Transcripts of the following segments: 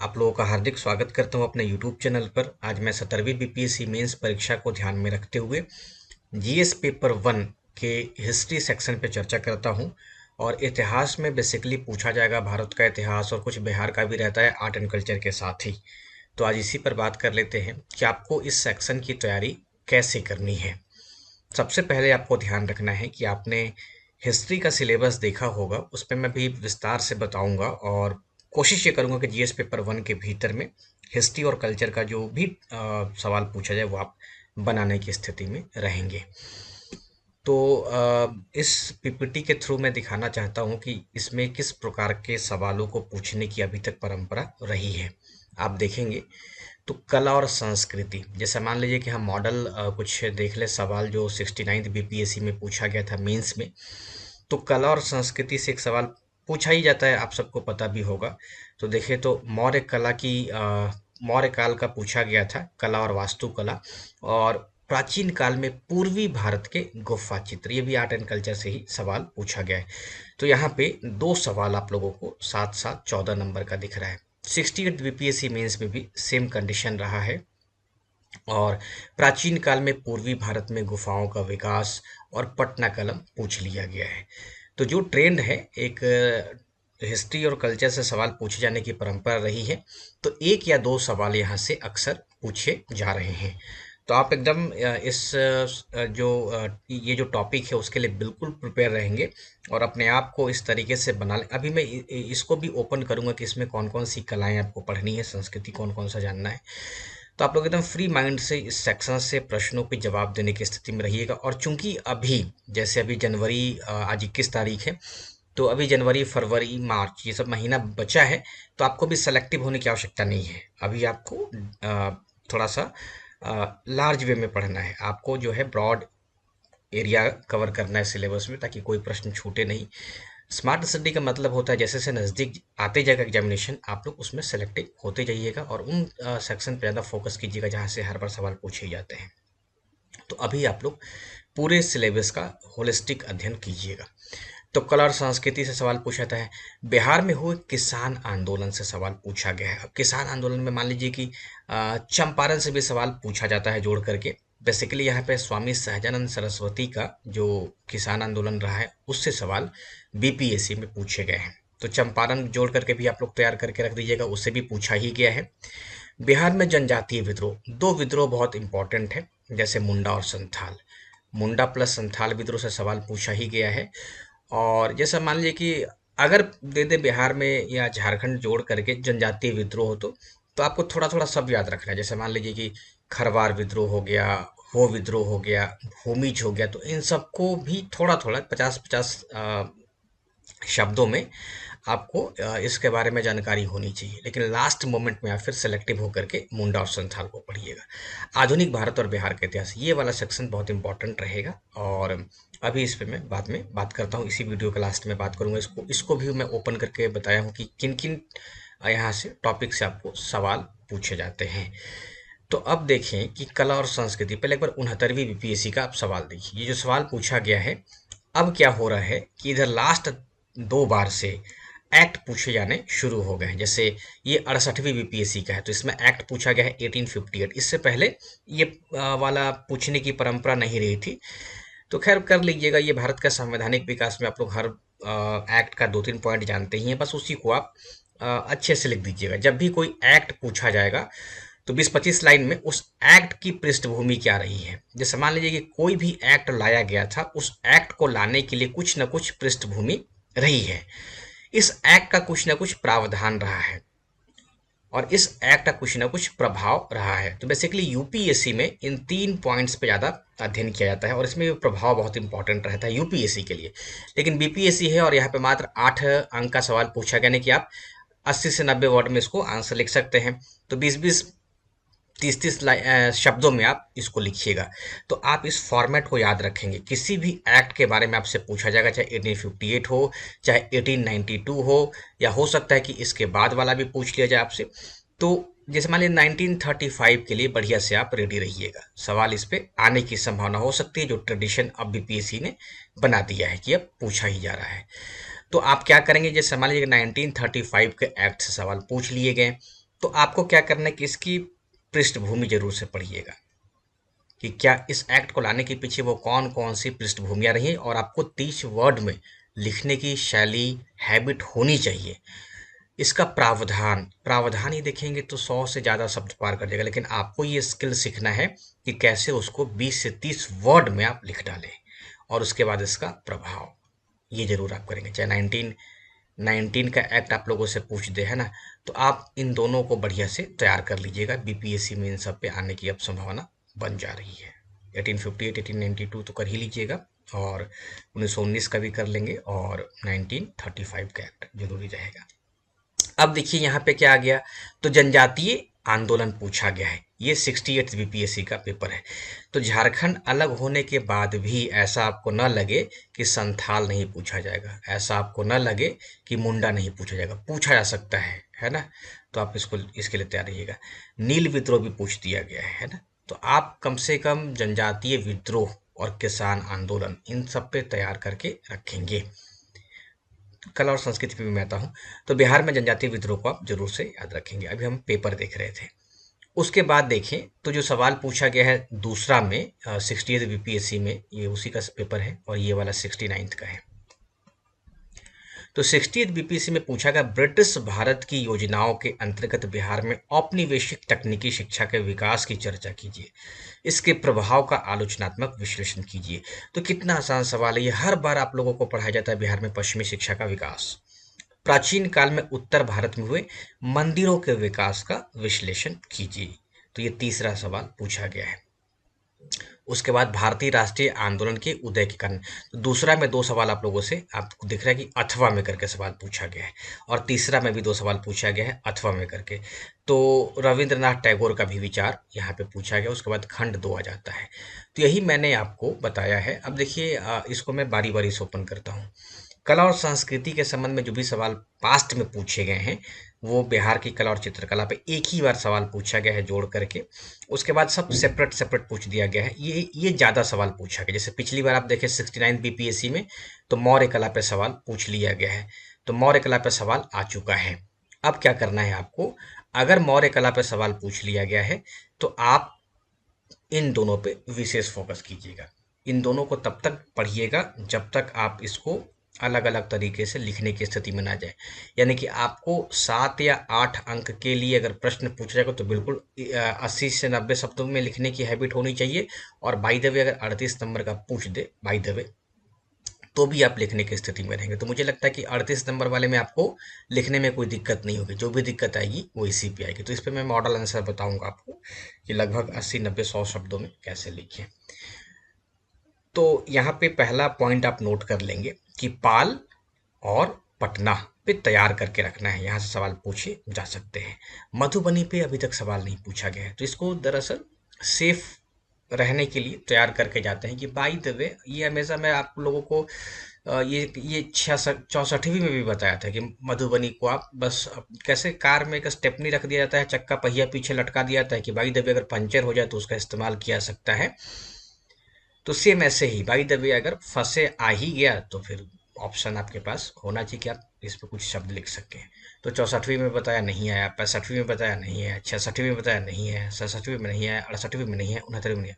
आप लोगों का हार्दिक स्वागत करता हूं अपने YouTube चैनल पर। आज मैं 17वीं बीपीएससी मेंस परीक्षा को ध्यान में रखते हुए जीएस पेपर 1 के हिस्ट्री सेक्शन पे चर्चा करता हूं। और इतिहास में बेसिकली पूछा जाएगा भारत का इतिहास, और कुछ बिहार का भी रहता है आर्ट एंड कल्चर के साथ ही। तो आज इसी पर बात कर लेते हैं कि आपको इस सेक्शन की तैयारी कैसे करनी है। सबसे पहले आपको ध्यान रखना है कि आपने हिस्ट्री का सिलेबस देखा होगा, उस पर मैं भी विस्तार से बताऊंगा और कोशिश ये करूंगा कि जीएस पेपर 1 के भीतर में हिस्ट्री और कल्चर का जो भी सवाल पूछा जाए वो आप बनाने की स्थिति में रहेंगे। तो इस पीपीटी के थ्रू मैं दिखाना चाहता हूं कि इसमें किस प्रकार के सवालों को पूछने की अभी तक परंपरा रही है। आप देखेंगे तो कला और संस्कृति, जैसे मान लीजिए कि हम मॉडल कुछ देख ले सवाल जो 69th बीपीएससी में पूछा गया था मेंस में। तो कला और संस्कृति से एक सवाल पूछा ही जाता है, आप सबको पता भी होगा। तो देखिए, तो मौर्य काल का पूछा गया था, कला और वास्तुकला। और प्राचीन काल में पूर्वी भारत के गुफा चित्र, ये भी आर्ट एंड कल्चर से ही सवाल पूछा गया है। तो यहाँ पे दो सवाल आप लोगों को साथ साथ 14 नंबर का दिख रहा है। 68 बीपीएससी मेंस में भी सेम कंडीशन रहा है। और प्राचीन काल में पूर्वी भारत में गुफाओं का विकास और पटना कलम पूछ लिया गया है। तो जो ट्रेंड है, एक हिस्ट्री और कल्चर से सवाल पूछे जाने की परंपरा रही है, तो एक या दो सवाल यहाँ से अक्सर पूछे जा रहे हैं। तो आप एकदम ये जो टॉपिक है उसके लिए बिल्कुल प्रिपेयर रहेंगे और अपने आप को इस तरीके से बना लें। अभी मैं इसको भी ओपन करूंगा कि इसमें कौन कौन सी कलाएं आपको पढ़नी है, संस्कृति कौन कौन सा जानना है। तो आप लोग एकदम फ्री माइंड से इस सेक्शन से प्रश्नों के जवाब देने की स्थिति में रहिएगा। और चूंकि अभी जैसे अभी जनवरी, आज 21 तारीख है, तो अभी जनवरी, फरवरी, मार्च ये सब महीना बचा है। तो आपको भी सेलेक्टिव होने की आवश्यकता नहीं है। अभी आपको थोड़ा सा लार्ज वे में पढ़ना है। आपको जो है ब्रॉड एरिया कवर करना है सिलेबस में, ताकि कोई प्रश्न छूटे नहीं। स्मार्ट स्टडी का मतलब होता है जैसे जैसे नज़दीक आते जाएगा एग्जामिनेशन, आप लोग उसमें सेलेक्टिव होते जाइएगा और उन सेक्शन पर ज़्यादा फोकस कीजिएगा जहाँ से हर बार सवाल पूछे जाते हैं। तो अभी आप लोग पूरे सिलेबस का होलिस्टिक अध्ययन कीजिएगा। तो कला और संस्कृति से सवाल पूछा जाता है। बिहार में हुए किसान आंदोलन से सवाल पूछा गया है। अब किसान आंदोलन में मान लीजिए कि चंपारण से भी सवाल पूछा जाता है जोड़ करके। बेसिकली यहाँ पे स्वामी सहजानंद सरस्वती का जो किसान आंदोलन रहा है उससे सवाल बीपीएससी में पूछे गए हैं। तो चंपारण जोड़ करके भी आप लोग तैयार करके रख दीजिएगा, उससे भी पूछा ही गया है। बिहार में जनजातीय विद्रोह, दो विद्रोह बहुत इंपॉर्टेंट है, जैसे मुंडा और संथाल। मुंडा प्लस संथाल विद्रोह से सवाल पूछा ही गया है। और जैसा मान लीजिए कि अगर दे दे बिहार में या झारखंड जोड़ करके जनजातीय विद्रोह हो, तो आपको थोड़ा थोड़ा सब याद रखना है। जैसे मान लीजिए कि खरवार विद्रोह हो गया, हो विद्रोह हो गया, भूमिज हो गया। तो इन सबको भी थोड़ा थोड़ा 50-50 शब्दों में आपको इसके बारे में जानकारी होनी चाहिए। लेकिन लास्ट मोमेंट में आप फिर सेलेक्टिव होकर के मुंडा और संथाल को पढ़िएगा। आधुनिक भारत और बिहार का इतिहास, ये वाला सेक्शन बहुत इंपॉर्टेंट रहेगा। और अभी इस पे मैं बाद में बात करता हूँ, इसी वीडियो के लास्ट में बात करूंगा। इसको भी मैं ओपन करके बताया हूँ कि किन किन यहाँ से टॉपिक से आपको सवाल पूछे जाते हैं। तो अब देखें कि कला और संस्कृति, पहले एक बार 69वीं बीपीएससी का आप सवाल देखिए। ये जो सवाल पूछा गया है, अब क्या हो रहा है कि इधर लास्ट 2 बार से एक्ट पूछे जाने शुरू हो गए हैं। जैसे ये 68वीं बीपीएससी का है, तो इसमें एक्ट पूछा गया है 1858। इससे पहले ये वाला पूछने की परंपरा नहीं रही थी। तो खैर कर लीजिएगा, ये भारत का संवैधानिक विकास में आप लोग हर एक्ट का 2-3 पॉइंट जानते ही हैं, बस उसी को आप अच्छे से लिख दीजिएगा। जब भी कोई एक्ट पूछा जाएगा तो 20-25 लाइन में उस एक्ट की पृष्ठभूमि क्या रही है। जैसे मान लीजिए कि कोई भी एक्ट लाया गया था, उस एक्ट को लाने के लिए कुछ न कुछ पृष्ठभूमि रही है। इस एक्ट का कुछ न कुछ प्रावधान रहा है और इस एक्ट का कुछ न कुछ प्रभाव रहा है। तो बेसिकली यूपीएससी में इन 3 पॉइंट्स पे ज़्यादा अध्ययन किया जाता है और इसमें प्रभाव बहुत इंपॉर्टेंट रहता है यूपीएससी के लिए। लेकिन बीपीएससी है और यहाँ पे मात्र 8 अंक का सवाल पूछा गया, नहीं कि आप 80 से 90 वर्ड में इसको आंसर लिख सकते हैं। तो 20-20, 30-30 शब्दों में आप इसको लिखिएगा। तो आप इस फॉर्मेट को याद रखेंगे। किसी भी एक्ट के बारे में आपसे पूछा जाएगा, चाहे 1858 हो, चाहे 1892 हो, या हो सकता है कि इसके बाद वाला भी पूछ लिया जाए आपसे। तो जैसे मान लीजिए 1935 के लिए बढ़िया से आप रेडी रहिएगा, सवाल इस पे आने की संभावना हो सकती है, जो ट्रेडिशन अब बीपीएससी ने बना दिया है कि अब पूछा ही जा रहा है। तो आप क्या करेंगे, जैसे मान लीजिए 1935 के एक्ट से सवाल पूछ लिए गए, तो आपको क्या करना है कि इसकी पृष्ठभूमि जरूर से पढ़िएगा कि क्या इस एक्ट को लाने के पीछे वो कौन कौन सी पृष्ठभूमियां रही, और आपको 30 वर्ड में लिखने की शैली, हैबिट होनी चाहिए। इसका प्रावधान प्रावधान ही देखेंगे तो 100 से ज़्यादा शब्द पार कर जाएगा, लेकिन आपको ये स्किल सीखना है कि कैसे उसको 20 से 30 वर्ड में आप लिख डालें, और उसके बाद इसका प्रभाव ये जरूर आप करेंगे। चाहे 19 का एक्ट आप लोगों से पूछ दे, है ना, तो आप इन दोनों को बढ़िया से तैयार कर लीजिएगा। बीपीएससी में इन सब पे आने की अब संभावना बन जा रही है। 1858, 1892 तो कर ही लीजिएगा, और 1919 का भी कर लेंगे, और 1935 का एक्ट जरूरी रहेगा। अब देखिए यहाँ पे क्या आ गया, तो जनजातीय आंदोलन पूछा गया है। ये 68 बीपीएससी का पेपर है। तो झारखंड अलग होने के बाद भी ऐसा आपको न लगे कि संथाल नहीं पूछा जाएगा, ऐसा आपको न लगे कि मुंडा नहीं पूछा जाएगा, पूछा जा सकता है ना। तो आप इसको इसके लिए तैयार रहिएगा। नील विद्रोह भी पूछ दिया गया है ना। तो आप कम से कम जनजातीय विद्रोह और किसान आंदोलन इन सब पे तैयार करके रखेंगे। कला और संस्कृति पे भी मैं आता हूँ, तो बिहार में जनजातीय विद्रोह को आप जरूर से याद रखेंगे। अभी हम पेपर देख रहे थे। उसके बाद देखें तो जो सवाल पूछा गया है दूसरा में 68 बीपीएससी में, ये उसी का पेपर है, और ये वाला 69 का है। तो 68 बीपीएससी में पूछा गया, ब्रिटिश भारत की योजनाओं के अंतर्गत बिहार में औपनिवेशिक तकनीकी शिक्षा के विकास की चर्चा कीजिए, इसके प्रभाव का आलोचनात्मक विश्लेषण कीजिए। तो कितना आसान सवाल है ये, हर बार आप लोगों को पढ़ाया जाता है बिहार में पश्चिमी शिक्षा का विकास। प्राचीन काल में उत्तर भारत में हुए मंदिरों के विकास का विश्लेषण कीजिए। तो ये तीसरा सवाल पूछा गया है। उसके बाद भारतीय राष्ट्रीय आंदोलन के उदय के कारण, तो दूसरा में 2 सवाल आप लोगों से आपको दिख रहा है कि अथवा में करके सवाल पूछा गया है, और तीसरा में भी 2 सवाल पूछा गया है अथवा में करके। तो रविंद्रनाथ टैगोर का भी विचार यहाँ पे पूछा गया। उसके बाद खंड 2 आ जाता है। तो यही मैंने आपको बताया है। अब देखिए इसको मैं बारी बारी से ओपन करता हूँ। कला और संस्कृति के संबंध में जो भी सवाल पास्ट में पूछे गए हैं, वो बिहार की कला और चित्रकला पे एक ही बार सवाल पूछा गया है जोड़ करके। उसके बाद सब सेपरेट सेपरेट पूछ दिया गया है। ये ज़्यादा सवाल पूछा गया। जैसे पिछली बार आप देखें 69 बीपीएससी में, तो मौर्य कला पे सवाल पूछ लिया गया है। तो मौर्य कला पे सवाल आ चुका है। अब क्या करना है आपको, अगर मौर्य कला पे सवाल पूछ लिया गया है तो आप इन दोनों पे विशेष फोकस कीजिएगा। इन दोनों को तब तक पढ़िएगा जब तक आप इसको अलग अलग तरीके से लिखने की स्थिति में ना जाए। यानी कि आपको 7 या 8 अंक के लिए अगर प्रश्न पूछा जाएगा तो बिल्कुल 80 से 90 शब्दों में लिखने की हैबिट होनी चाहिए। और बाय द वे अगर 38 नंबर का पूछ दे बाय द वे, तो भी आप लिखने की स्थिति में रहेंगे। तो मुझे लगता है कि 38 नंबर वाले में आपको लिखने में कोई दिक्कत नहीं होगी। जो भी दिक्कत आएगी वो इसी पे आएगी। तो इस पे मैं मॉडल आंसर बताऊंगा आपको कि लगभग 80, 90, 100 शब्दों में कैसे लिखें। तो यहाँ पे पहला पॉइंट आप नोट कर लेंगे कि पाल और पटना पे तैयार करके रखना है। यहाँ से सवाल पूछे जा सकते हैं। मधुबनी पे अभी तक सवाल नहीं पूछा गया है, तो इसको दरअसल सेफ रहने के लिए तैयार करके जाते हैं कि बाय द वे, ये हमेशा मैं आप लोगों को ये 64वीं में भी बताया था कि मधुबनी को आप बस कैसे कार में एक स्टेपनी रख दिया जाता है, चक्का पहिया पीछे लटका दिया जाता है कि बाय द वे अगर पंचर हो जाए तो उसका इस्तेमाल किया जा सकता है। तो सेम ऐसे ही बाय द वे अगर फंसे आ ही गया तो फिर ऑप्शन आपके पास होना चाहिए कि आप इस पर कुछ शब्द लिख सकें। तो 64वीं में बताया नहीं आया, 65वीं में बताया नहीं है, 66वीं में बताया नहीं है, 67वीं में नहीं है, 68वीं में नहीं है, 69वीं में नहीं है,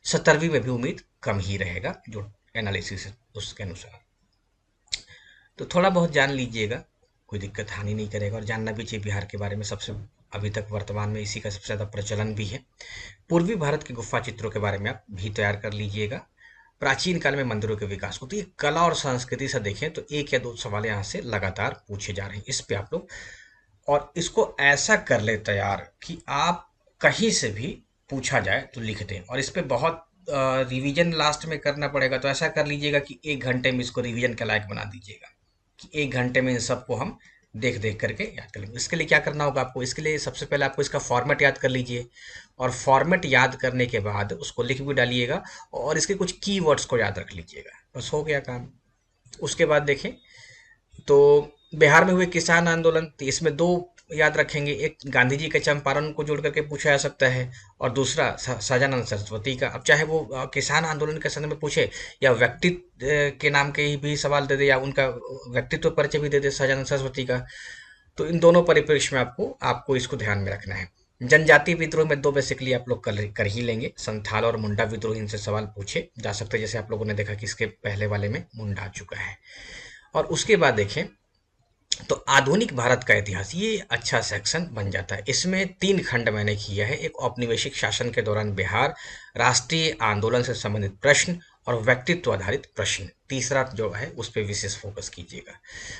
70वीं में भी उम्मीद कम ही रहेगा जो एनालिसिस है उसके अनुसार। तो थोड़ा बहुत जान लीजिएगा, कोई दिक्कत हानि नहीं करेगा। और जानना भी चाहिए बिहार के बारे में, सबसे अभी तक वर्तमान में इसी का सबसे ज़्यादा प्रचलन भी है। पूर्वी भारत के गुफा चित्रों के बारे में आप भी तैयार कर लीजिएगा। प्राचीन काल में मंदिरों के विकास को, तो ये कला और संस्कृति से देखें तो 1 या 2 सवाल यहाँ से लगातार पूछे जा रहे हैं। इस पे आप लोग और इसको ऐसा कर ले तैयार कि आप कहीं से भी पूछा जाए तो लिख दें। और इस पे बहुत रिवीजन लास्ट में करना पड़ेगा, तो ऐसा कर लीजिएगा कि 1 घंटे में इसको रिवीजन के लायक बना दीजिएगा कि 1 घंटे में इन सबको हम देख देख करके याद कर लेंगे। इसके लिए क्या करना होगा आपको, इसके लिए सबसे पहले आपको इसका फॉर्मेट याद कर लीजिए, और फॉर्मेट याद करने के बाद उसको लिख भी डालिएगा, और इसके कुछ कीवर्ड्स को याद रख लीजिएगा, बस हो गया काम। उसके बाद देखें तो बिहार में हुए किसान आंदोलन, तो इसमें 2 याद रखेंगे। एक गांधी जी के चंपारण को जोड़ करके पूछा जा सकता है, और दूसरा सहजानंद सरस्वती का। अब चाहे वो किसान आंदोलन के संदर्भ में पूछे या व्यक्तित्व के नाम के ही भी सवाल दे दे, या उनका व्यक्तित्व परिचय भी दे दे सहजानंद सरस्वती का, तो इन दोनों परिप्रेक्ष्य में आपको आपको इसको ध्यान में रखना है। जनजातीय विद्रोह में दो बेसिकली आप लोग कर ही लेंगे, संथाल और मुंडा विद्रोह, इनसे सवाल पूछे जा सकते हैं, जैसे आप लोगों ने देखा कि इसके पहले वाले में मुंडा आ चुका है। और उसके बाद देखें तो आधुनिक भारत का इतिहास, ये अच्छा सेक्शन बन जाता है। इसमें 3 खंड मैंने किया है, एक औपनिवेशिक शासन के दौरान बिहार, राष्ट्रीय आंदोलन से संबंधित प्रश्न और व्यक्तित्व आधारित प्रश्न। तीसरा जो है उस पर विशेष फोकस कीजिएगा।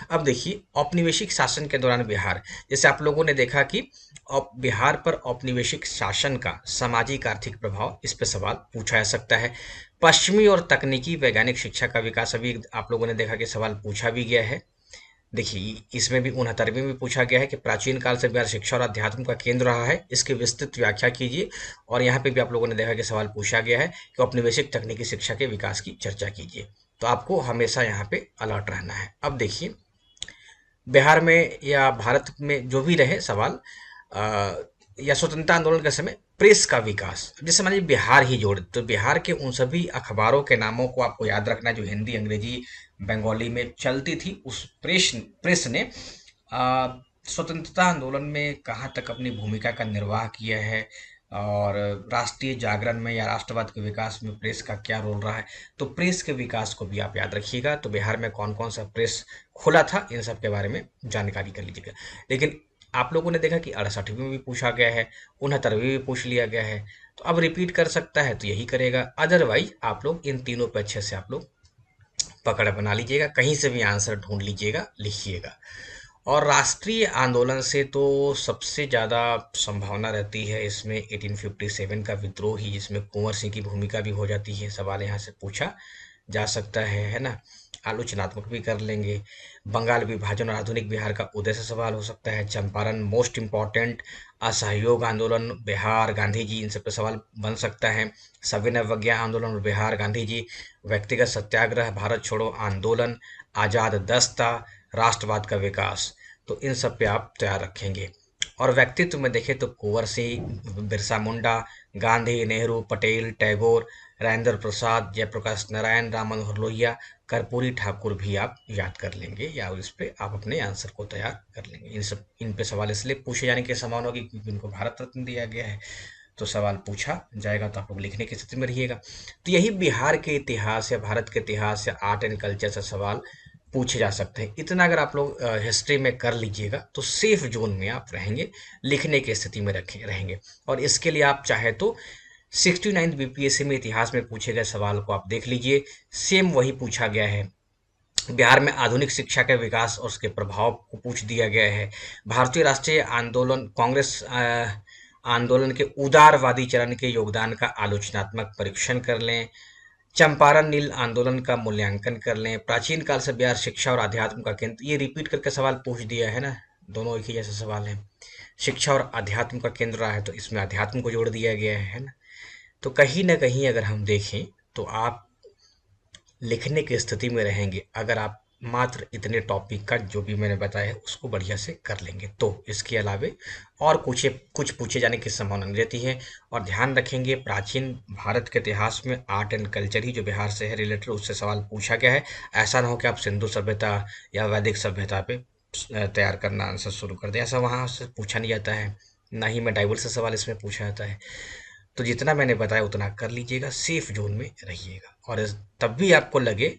अब देखिए औपनिवेशिक शासन के दौरान बिहार, जैसे आप लोगों ने देखा कि बिहार पर औपनिवेशिक शासन का सामाजिक आर्थिक प्रभाव, इस पर सवाल पूछा जा सकता है। पश्चिमी और तकनीकी वैज्ञानिक शिक्षा का विकास, अभी आप लोगों ने देखा कि सवाल पूछा भी गया है। देखिए इसमें भी 69वें में पूछा गया है कि प्राचीन काल से बिहार शिक्षा और अध्यात्म का केंद्र रहा है, इसकी विस्तृत व्याख्या कीजिए। और यहाँ पे भी आप लोगों ने देखा कि सवाल पूछा गया है कि औपनिवेशिक तकनीकी शिक्षा के विकास की चर्चा कीजिए। तो आपको हमेशा यहाँ पे अलर्ट रहना है। अब देखिए बिहार में या भारत में जो भी रहे सवाल, अ, या स्वतंत्रता आंदोलन के समय प्रेस का विकास, जैसे मान लीजिए बिहार ही जोड़, तो बिहार के उन सभी अखबारों के नामों को आपको याद रखना है जो हिंदी, अंग्रेजी, बंगाली में चलती थी। उस प्रेस प्रेस ने स्वतंत्रता आंदोलन में कहाँ तक अपनी भूमिका का निर्वाह किया है, और राष्ट्रीय जागरण में या राष्ट्रवाद के विकास में प्रेस का क्या रोल रहा है। तो प्रेस के विकास को भी आप याद रखिएगा। तो बिहार में कौन कौन सा प्रेस खुला था, इन सब के बारे में जानकारी कर लीजिएगा। लेकिन आप लोगों ने देखा कि 68वीं में भी पूछा गया है, 69वीं में पूछ लिया गया है, तो अब रिपीट कर सकता है तो यही करेगा। अदरवाइज आप लोग इन तीनों पे अच्छे से आप लोग पकड़ बना लीजिएगा, कहीं से भी आंसर ढूंढ लीजिएगा, लिखिएगा। और राष्ट्रीय आंदोलन से तो सबसे ज़्यादा संभावना रहती है इसमें 1857 का विद्रोह ही, जिसमें कुंवर सिंह की भूमिका भी हो जाती है। सवाल यहाँ से पूछा जा सकता है ना। आलोचनात्मक भी कर लेंगे। बंगाल विभाजन और आधुनिक बिहार का उदय से सवाल हो सकता है। Champaran most important. असहयोग आंदोलन बिहार, गांधी जी, इन सब पे सवाल बन सकता है। सविनय अवज्ञा आंदोलन और बिहार, गांधी जी। व्यक्तिगत सत्याग्रह, भारत छोड़ो आंदोलन, आजाद दस्ता, राष्ट्रवाद का विकास, तो इन सब पे आप तैयार रखेंगे। और व्यक्तित्व में देखें तो कुंवर सिंह, बिरसा मुंडा, गांधी, नेहरू, पटेल, टैगोर, राजेंद्र प्रसाद, जयप्रकाश नारायण, राम मनोहर लोहिया, कर्पूरी ठाकुर भी आप याद कर लेंगे, या इस पे आप अपने आंसर को तैयार कर लेंगे। इन पे सवाल इसलिए पूछे जाने की संभावना होगी क्योंकि इनको भारत रत्न दिया गया है, तो सवाल पूछा जाएगा तो आप लोग लिखने की स्थिति में रहिएगा। तो यही बिहार के इतिहास या भारत के इतिहास या आर्ट एंड कल्चर से सवाल पूछे जा सकते हैं। इतना अगर आप लोग हिस्ट्री में कर लीजिएगा तो सेफ जोन में आप रहेंगे, लिखने की स्थिति में रहेंगे। और इसके लिए आप चाहे तो 69 बीपीएससी में इतिहास में पूछे गए सवाल को आप देख लीजिए, सेम वही पूछा गया है। बिहार में आधुनिक शिक्षा के विकास और उसके प्रभाव को पूछ दिया गया है। भारतीय राष्ट्रीय आंदोलन कांग्रेस आंदोलन के उदारवादी चरण के योगदान का आलोचनात्मक परीक्षण कर लें। चंपारण नील आंदोलन का मूल्यांकन कर लें। प्राचीन काल से बिहार शिक्षा और अध्यात्म का केंद्र, ये रिपीट करके सवाल पूछ दिया है ना, दोनों एक ही जैसे सवाल है। शिक्षा और अध्यात्म का केंद्र रहा है तो इसमें अध्यात्म को जोड़ दिया गया है ना। तो कहीं ना कहीं अगर हम देखें तो आप लिखने की स्थिति में रहेंगे अगर आप मात्र इतने टॉपिक का जो भी मैंने बताया है उसको बढ़िया से कर लेंगे। तो इसके अलावे और कुछ पूछे जाने की संभावना नहीं रहती है। और ध्यान रखेंगे प्राचीन भारत के इतिहास में आर्ट एंड कल्चर ही जो बिहार से है रिलेटेड, उससे सवाल पूछा गया है। ऐसा ना हो कि आप सिंधु सभ्यता या वैदिक सभ्यता पे तैयार करना आंसर शुरू कर दें, ऐसा वहाँ से पूछा नहीं जाता है। ना ही मेडाइवल से सवाल इसमें पूछा जाता है। तो जितना मैंने बताया उतना कर लीजिएगा, सेफ जोन में रहिएगा। और तब भी आपको लगे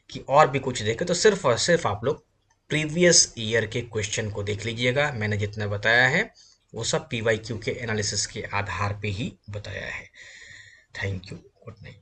कि और भी कुछ देखे तो सिर्फ और सिर्फ आप लोग प्रीवियस ईयर के क्वेश्चन को देख लीजिएगा। मैंने जितना बताया है वो सब पीवाईक्यू के एनालिसिस के आधार पे ही बताया है। Thank you, good night.